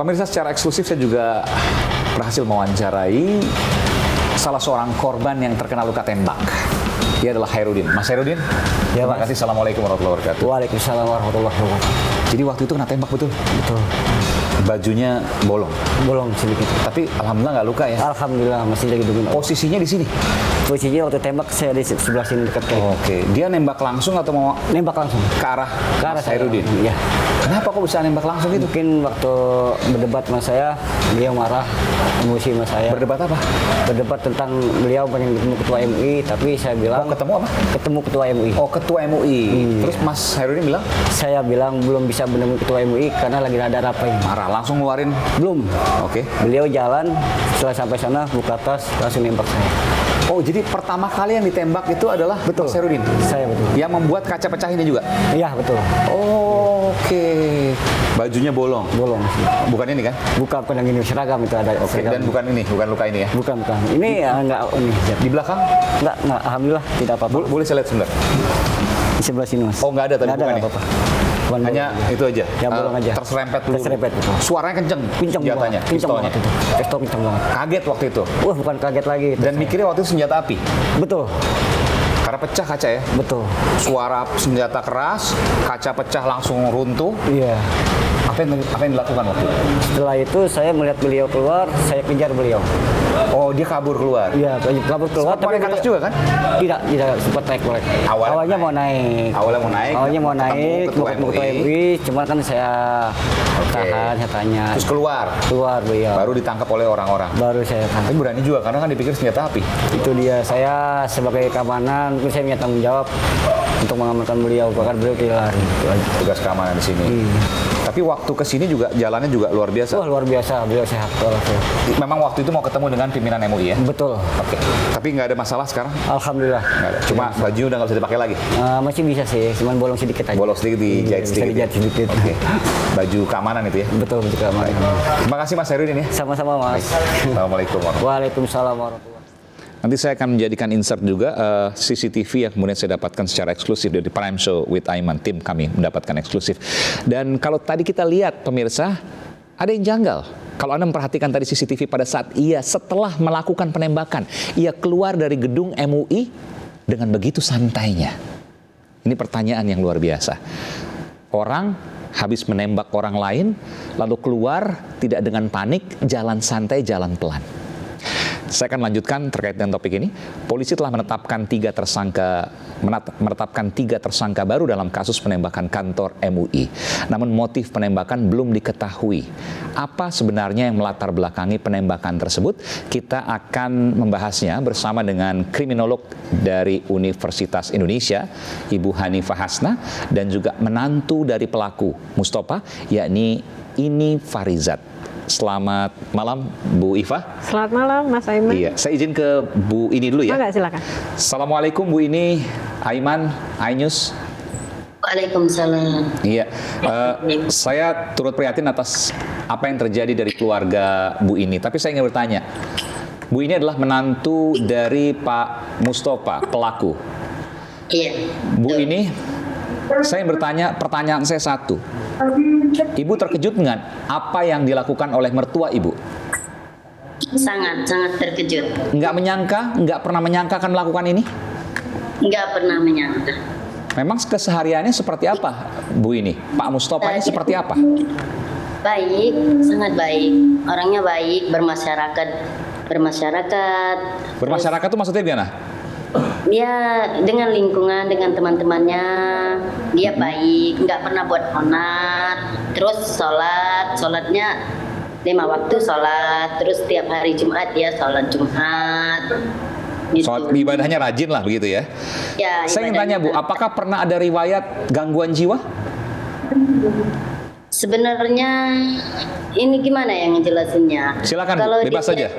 Pemirsa, secara eksklusif saya juga berhasil mewawancarai salah seorang korban yang terkena luka tembak. Dia adalah Hairudin. Mas Hairudin, Ya, terima Mas. kasih. Assalamualaikum warahmatullahi wabarakatuh. Waalaikumsalam warahmatullahi wabarakatuh. Jadi waktu itu kena tembak betul? Betul. Bajunya bolong, Bolong sedikit. tapi alhamdulillah nggak luka ya. Alhamdulillah masih lagi dingin. Posisinya di sini. Posisinya waktu tembak saya di sebelah sini dekat kayak. Oke, dia nembak langsung atau mau Nembak langsung. ke arah Mas saya. Hairudin? Iya. Kenapa kok bisa nembak langsung gitu? Mungkin waktu berdebat sama saya, beliau marah, emosi sama saya. Berdebat apa? Berdebat tentang beliau pengen ketemu ketua MUI, tapi saya bilang Oh, ketemu apa? ketemu ketua MUI. Oh, ketua MUI. Iya. Terus Mas Hairudin bilang Saya bilang belum bisa menemui ketua MUI karena lagi ada rapat. marah, langsung ngeluarin. Belum. Oke. Beliau jalan, setelah sampai sana buka tas, langsung nembak saya. Oh, jadi pertama kali yang ditembak itu adalah Mas Hairudin? Saya betul. Yang membuat kaca pecah ini juga? Iya betul. Oh, oke. Bajunya bolong? Bolong. Bukan ini kan? Bukan yang ini seragam itu ada. Oke, seragam. dan bukan ini, bukan luka ini ya? Bukan. Ini enggak ini. Di belakang? Enggak, alhamdulillah tidak apa-apa. Boleh saya lihat sebentar? Di sebelah sini, Mas. Oh, nggak ada tadi Nggak ada bukan ya? apa-apa. Bukan Hanya bolong. itu aja? Ya, bolong aja. Terserempet dulu? Terserempet, betul. Suaranya kenceng? Kenceng senjatanya? banget. Kenceng Pistolnya? banget itu. Pistol kenceng banget. Kaget waktu itu? Wah, bukan kaget lagi. itu Dan saya. mikirnya waktu itu senjata api? Betul. Karena pecah kaca ya? Betul. Suara senjata keras, kaca pecah langsung runtuh. Iya. Apa yang dilakukan waktu itu? Setelah itu saya melihat beliau keluar, saya kejar beliau. Oh, dia kabur keluar? Iya, kabur keluar. Sempat naik ke atas juga kan? Tidak sempat naik. Awalnya mau naik. Awalnya mau naik? Awalnya mau Ketemu naik, ketua mau ketemu ketua MUI. MUI, cuman kan saya tahan, saya tanya. Terus keluar? Keluar beliau. Baru ditangkap oleh orang-orang? Baru saya tahan. Tapi berani juga, karena kan dipikir senjata api. Itu dia, saya sebagai keamanan, mungkin saya punya tanggung jawab untuk mengamankan beliau, bahkan beliau tidak lari. Itu aja. Tugas keamanan di sini. Tapi waktu ke sini juga jalannya juga luar biasa. Wah, luar biasa, beliau sehat walafiat. Memang waktu itu mau ketemu dengan pimpinan MUI ya? Betul. Oke. Tapi nggak ada masalah sekarang? Alhamdulillah. Nggak ada. Cuma baju udah nggak bisa dipakai lagi? Masih bisa sih, cuman bolong sedikit aja. Bolong sedikit, dijahit Bisa sedikit. dijahit sedikit. Oke. Baju keamanan itu ya? Betul keamanan. Terima kasih Mas Hairudin ya. Sama-sama, Mas. Assalamualaikum warahmatullahi Waalaikumsalam warahmatullahi. Nanti saya akan menjadikan insert juga CCTV yang kemudian saya dapatkan secara eksklusif dari Prime Show with Aiman. Tim kami mendapatkan eksklusif. Dan kalau tadi kita lihat pemirsa, ada yang janggal. Kalau Anda memperhatikan tadi CCTV pada saat setelah melakukan penembakan, ia keluar dari gedung MUI dengan begitu santainya. Ini pertanyaan yang luar biasa. Orang habis menembak orang lain, lalu keluar tidak dengan panik, jalan santai, jalan pelan. Saya akan lanjutkan terkait dengan topik ini. Polisi telah menetapkan tiga tersangka baru dalam kasus penembakan kantor MUI. Namun motif penembakan belum diketahui. Apa sebenarnya yang melatar belakangi penembakan tersebut? Kita akan membahasnya bersama dengan kriminolog dari Universitas Indonesia, Ibu Hanifah Hasna, dan juga menantu dari pelaku Mustopa, yakni Ini Farizat. Selamat malam, Bu Iva. Selamat malam, Mas Aiman. Iya, saya izin ke Bu Ini dulu ya. Enggak, silakan. Assalamualaikum Bu Ini, Aiman, Ainus. Waalaikumsalam. Iya, saya turut prihatin atas apa yang terjadi dari keluarga Bu Ini. Tapi saya ingin bertanya, Bu Ini adalah menantu dari Pak Mustopa, pelaku. Iya. Bu Ini, saya ingin bertanya, pertanyaan saya satu. Ibu terkejut nggak apa yang dilakukan oleh mertua Ibu? Sangat terkejut. Nggak pernah menyangka akan melakukan ini? Nggak pernah menyangka. Memang kesehariannya seperti apa, Bu ini? Pak Mustopa ini seperti apa? Baik, sangat baik. Orangnya baik, bermasyarakat. Bermasyarakat itu maksudnya gimana? Ya, dengan lingkungan, dengan teman-temannya, dia baik, nggak pernah buat onat. Terus sholatnya 5 waktu sholat. Terus tiap hari Jumat dia sholat Jumat. Gitu. Sholat ibadahnya rajin lah begitu ya? Ya, saya ingin tanya Bu, apakah pernah ada riwayat gangguan jiwa? Sebenarnya ini gimana yang ngejelasinnya? Silakan Bu, bebas saja.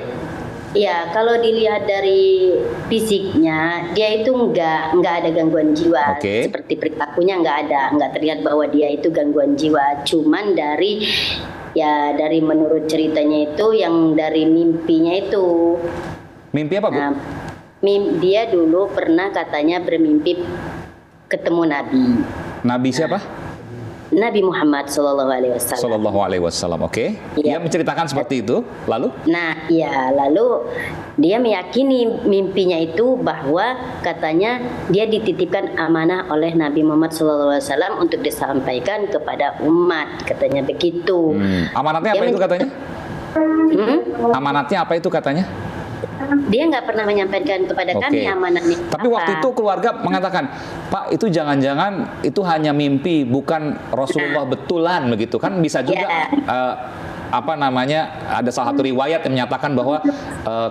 Ya, kalau dilihat dari fisiknya, dia itu nggak ada gangguan jiwa. Oke. Seperti perilakunya nggak terlihat bahwa dia itu gangguan jiwa. Cuman dari menurut ceritanya itu, yang dari mimpinya itu. Mimpi apa Bu? Nah, dia dulu pernah katanya bermimpi ketemu Nabi. Nabi siapa? Nabi Muhammad Sallallahu Alaihi Wasallam. Sallallahu Alaihi Wasallam. Oke. Dia Iya. menceritakan seperti itu. Lalu? Nah, ya lalu dia meyakini mimpinya itu bahwa katanya dia dititipkan amanah oleh Nabi Muhammad SAW untuk disampaikan kepada umat, katanya begitu. Amanatnya apa Dia itu katanya? Amanatnya apa itu katanya? Dia nggak pernah menyampaikan kepada kami amanatnya. Tapi apa. waktu itu keluarga mengatakan, Pak, itu jangan-jangan itu hanya mimpi, bukan Rasulullah betulan begitu kan? Bisa juga apa namanya, ada salah satu riwayat yang menyatakan bahwa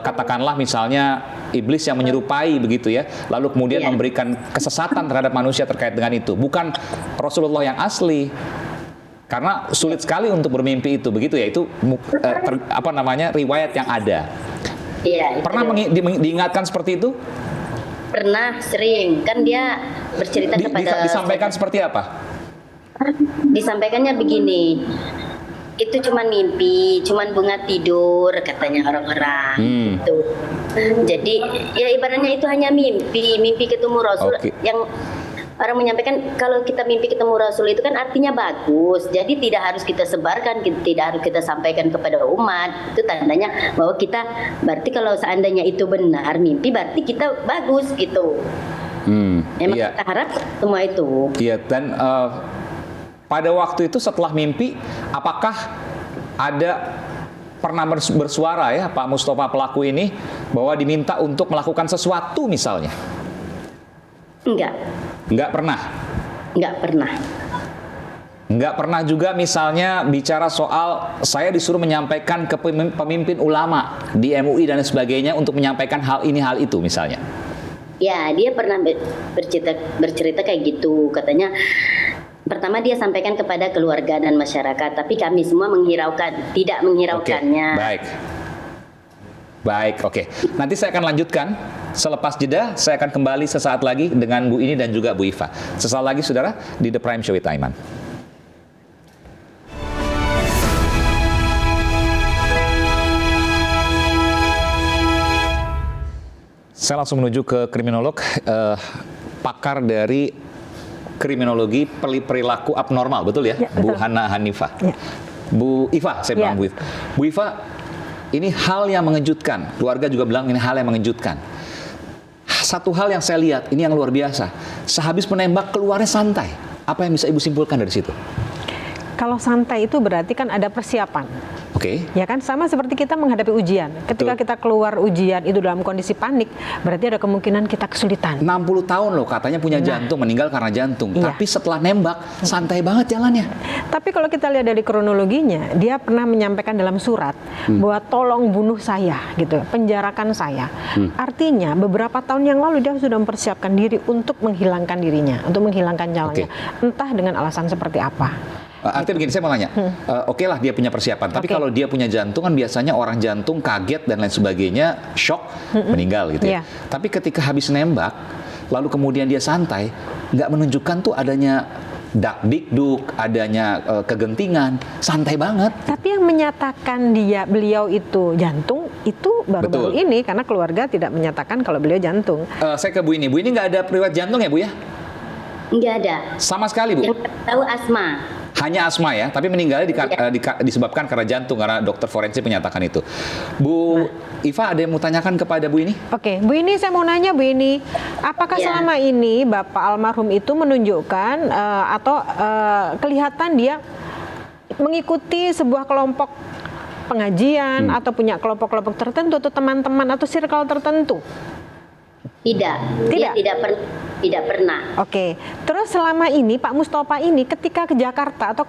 katakanlah misalnya iblis yang menyerupai begitu ya, lalu kemudian memberikan kesesatan terhadap manusia terkait dengan itu, bukan Rasulullah yang asli. Karena sulit sekali untuk bermimpi itu begitu ya, itu apa namanya, riwayat yang ada. Iya, pernah diingatkan seperti itu? Pernah, sering. Kan dia bercerita kepada disampaikan seperti apa? Disampaikannya begini. Itu cuma mimpi, cuma bunga tidur katanya orang-orang. Gitu. Jadi ya ibaratnya itu hanya mimpi ketemu Rasul. Yang orang menyampaikan kalau kita mimpi ketemu Rasul itu kan artinya bagus. Jadi tidak harus kita sebarkan, tidak harus kita sampaikan kepada umat. Itu tandanya bahwa kita, berarti kalau seandainya itu benar mimpi, berarti kita bagus gitu. Emang kita harap semua itu. Iya, dan pada waktu itu setelah mimpi, apakah ada pernah bersuara ya Pak Mustafa pelaku ini bahwa diminta untuk melakukan sesuatu misalnya? Enggak pernah? Enggak pernah. Enggak pernah juga misalnya bicara soal saya disuruh menyampaikan ke pemimpin ulama di MUI dan sebagainya untuk menyampaikan hal ini hal itu misalnya? Ya, dia pernah bercerita kayak gitu. Katanya pertama dia sampaikan kepada keluarga dan masyarakat, tapi kami semua tidak menghiraukannya. Baik, oke. Nanti saya akan lanjutkan. Selepas jeda, saya akan kembali sesaat lagi dengan Bu Ini dan juga Bu Iva. Sesaat lagi, saudara, di The Prime Show with Aiman. Saya langsung menuju ke kriminolog, pakar dari kriminologi perilaku abnormal, betul ya? Bu Hana Hanifah. Bu Iva, saya bilang Bu Iva. Bu Iva, ini hal yang mengejutkan. Keluarga juga bilang ini hal yang mengejutkan. Satu hal yang saya lihat, ini yang luar biasa. Sehabis menembak, keluarnya santai. Apa yang bisa Ibu simpulkan dari situ? Kalau santai itu berarti kan ada persiapan. Ya kan, sama seperti kita menghadapi ujian. Ketika kita keluar ujian itu dalam kondisi panik, berarti ada kemungkinan kita kesulitan. 60 tahun loh katanya punya jantung, meninggal karena jantung. Tapi setelah nembak, santai banget jalannya. Tapi kalau kita lihat dari kronologinya, dia pernah menyampaikan dalam surat bahwa tolong bunuh saya, gitu, penjarakan saya. Artinya beberapa tahun yang lalu dia sudah mempersiapkan diri untuk menghilangkan dirinya, untuk menghilangkan nyawanya. Entah dengan alasan seperti apa. Artinya begini, saya mau tanya, oke lah dia punya persiapan, tapi kalau dia punya jantung kan biasanya orang jantung kaget dan lain sebagainya, shock, meninggal gitu ya. Tapi ketika habis nembak, lalu kemudian dia santai, nggak menunjukkan tuh adanya dak-dikduk, adanya kegentingan, santai banget. Tapi yang menyatakan beliau itu jantung, itu baru-baru ini, karena keluarga tidak menyatakan kalau beliau jantung. Saya ke Bu Ini. Bu Ini nggak ada riwayat jantung ya Bu ya? Nggak ada. Sama sekali Bu? Yang tahu asma. Hanya asma ya, tapi meninggalnya disebabkan karena jantung, karena dokter forensik menyatakan itu. Bu Iva, ada yang mau tanyakan kepada Bu Ini? Oke, Bu Ini, saya mau nanya Bu Ini, apakah selama ini Bapak almarhum itu menunjukkan atau kelihatan dia mengikuti sebuah kelompok pengajian atau punya kelompok-kelompok tertentu atau teman-teman atau circle tertentu? Tidak. Tidak pernah. Oke. Terus selama ini Pak Mustafa ini ketika ke Jakarta atau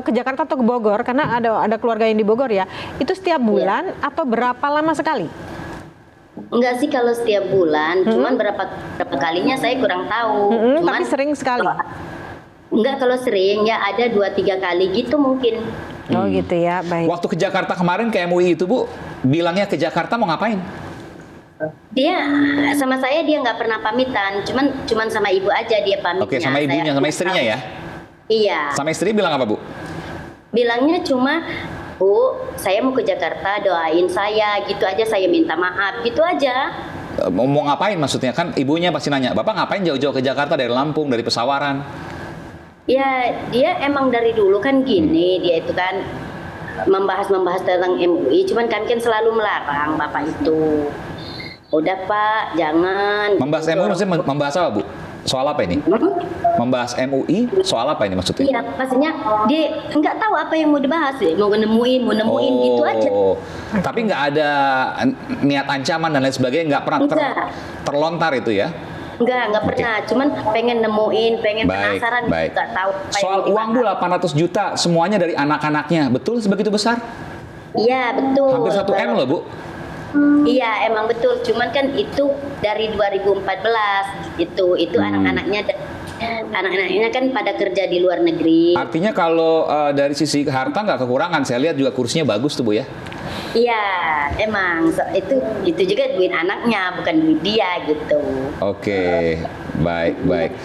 ke Jakarta atau ke Bogor, karena ada keluarga yang di Bogor ya, itu setiap bulan atau berapa lama sekali? Enggak sih kalau setiap bulan, cuman berapa kalinya saya kurang tahu. Cuman, tapi sering sekali. Enggak, kalau sering ya ada 2-3 kali gitu mungkin. Oh gitu ya, baik. Waktu ke Jakarta kemarin ke MUI itu Bu, bilangnya ke Jakarta mau ngapain? Dia sama saya dia nggak pernah pamitan, cuman sama ibu aja dia pamitnya. Oke, sama ibunya, sama istrinya ya? Iya. Sama istri bilang apa Bu? Bilangnya cuma, Bu, saya mau ke Jakarta, doain saya, gitu aja, saya minta maaf, gitu aja. Mau ngapain maksudnya? Kan ibunya pasti nanya, Bapak ngapain jauh-jauh ke Jakarta dari Lampung, dari Pesawaran? Ya, dia emang dari dulu kan gini, dia itu kan membahas tentang MUI, cuman kami kan selalu melarang Bapak itu. Udah Pak, jangan. Membahas MUI maksudnya membahas apa, Bu? Soal apa ini? Membahas MUI soal apa ini maksudnya? Iya, maksudnya dia nggak tahu apa yang mau dibahas, mau nemuin gitu aja. Tapi nggak ada niat ancaman dan lain sebagainya, nggak pernah terlontar itu ya? Nggak pernah. Cuman pengen nemuin, pengen penasaran, nggak tahu. Soal uang Bu 800 juta, semuanya dari anak-anaknya, betul sebegitu besar? Iya, betul. Hampir 1 M loh Bu. Iya, emang betul. Cuman kan itu dari 2014 itu anak-anaknya kan pada kerja di luar negeri. Artinya kalau dari sisi harta nggak kekurangan, saya lihat juga kursinya bagus tuh Bu ya. Iya, emang itu juga duit anaknya, bukan duit dia gitu. Oke, baik.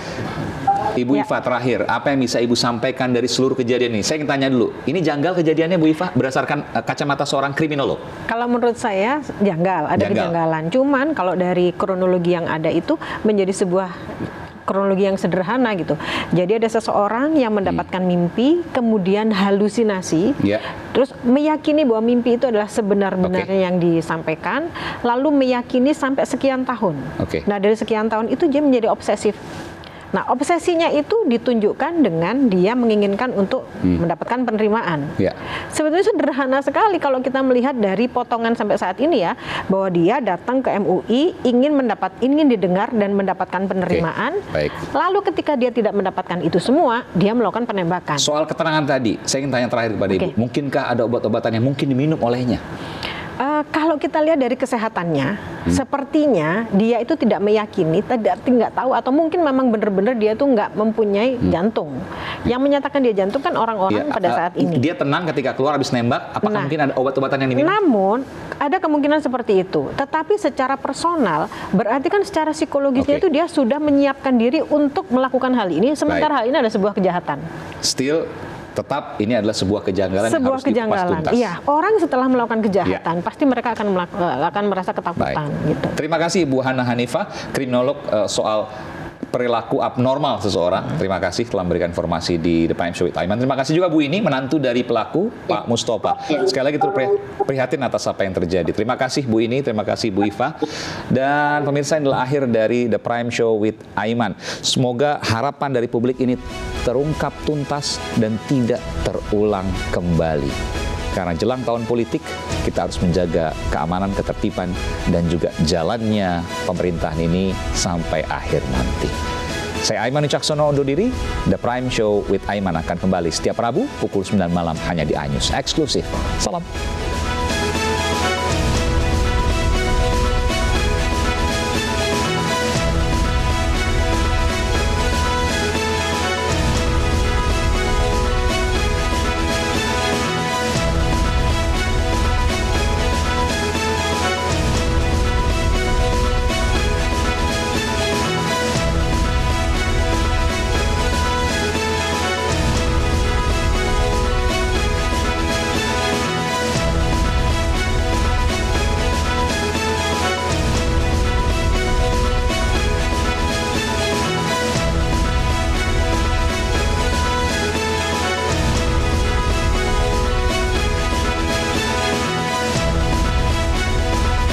Ibu Iva terakhir, apa yang bisa Ibu sampaikan dari seluruh kejadian ini? Saya ingin tanya dulu, ini janggal kejadiannya Bu Iva berdasarkan kacamata seorang kriminolog? Kalau menurut saya janggal, ada kejanggalan. Cuman kalau dari kronologi yang ada itu menjadi sebuah kronologi yang sederhana gitu. Jadi ada seseorang yang mendapatkan mimpi, kemudian halusinasi, terus meyakini bahwa mimpi itu adalah sebenar-benarnya yang disampaikan, lalu meyakini sampai sekian tahun. Nah dari sekian tahun itu dia menjadi obsesif. Nah, obsesinya itu ditunjukkan dengan dia menginginkan untuk mendapatkan penerimaan. Sebetulnya sederhana sekali kalau kita melihat dari potongan sampai saat ini ya, bahwa dia datang ke MUI ingin didengar dan mendapatkan penerimaan. Lalu ketika dia tidak mendapatkan itu semua, dia melakukan penembakan. Soal keterangan tadi, saya ingin tanya terakhir kepada Ibu, mungkinkah ada obat-obatan yang mungkin diminum olehnya? Kalau kita lihat dari kesehatannya, sepertinya dia itu tidak meyakini, tidak tahu, atau mungkin memang benar-benar dia itu nggak mempunyai jantung. Yang menyatakan dia jantung kan orang-orang pada saat ini. Dia tenang ketika keluar habis nembak, apakah mungkin ada obat-obatan yang diminum? Namun, ada kemungkinan seperti itu. Tetapi secara personal, berarti kan secara psikologisnya itu dia sudah menyiapkan diri untuk melakukan hal ini, sementara hal ini adalah sebuah kejahatan. Still, tetap ini adalah sebuah kejanggalan yang harus dikupas tuntas. Iya, orang setelah melakukan kejahatan pasti mereka akan merasa ketakutan. Gitu. Terima kasih Bu Hana Hanifah, kriminolog soal perilaku abnormal seseorang. Terima kasih telah memberikan informasi di The Prime Show with Aiman. Terima kasih juga Bu ini, menantu dari pelaku, Pak Mustofa. Sekali lagi turut prihatin atas apa yang terjadi. Terima kasih Bu ini, terima kasih Bu Iva. Dan pemirsa, ini adalah akhir dari The Prime Show with Aiman. Semoga harapan dari publik ini terungkap tuntas dan tidak terulang kembali. Karena jelang tahun politik, kita harus menjaga keamanan, ketertiban, dan juga jalannya pemerintahan ini sampai akhir nanti. Saya Aiman Wicaksono undur diri. The Prime Show with Aiman akan kembali setiap Rabu pukul 9 malam hanya di iNews Eksklusif. Salam.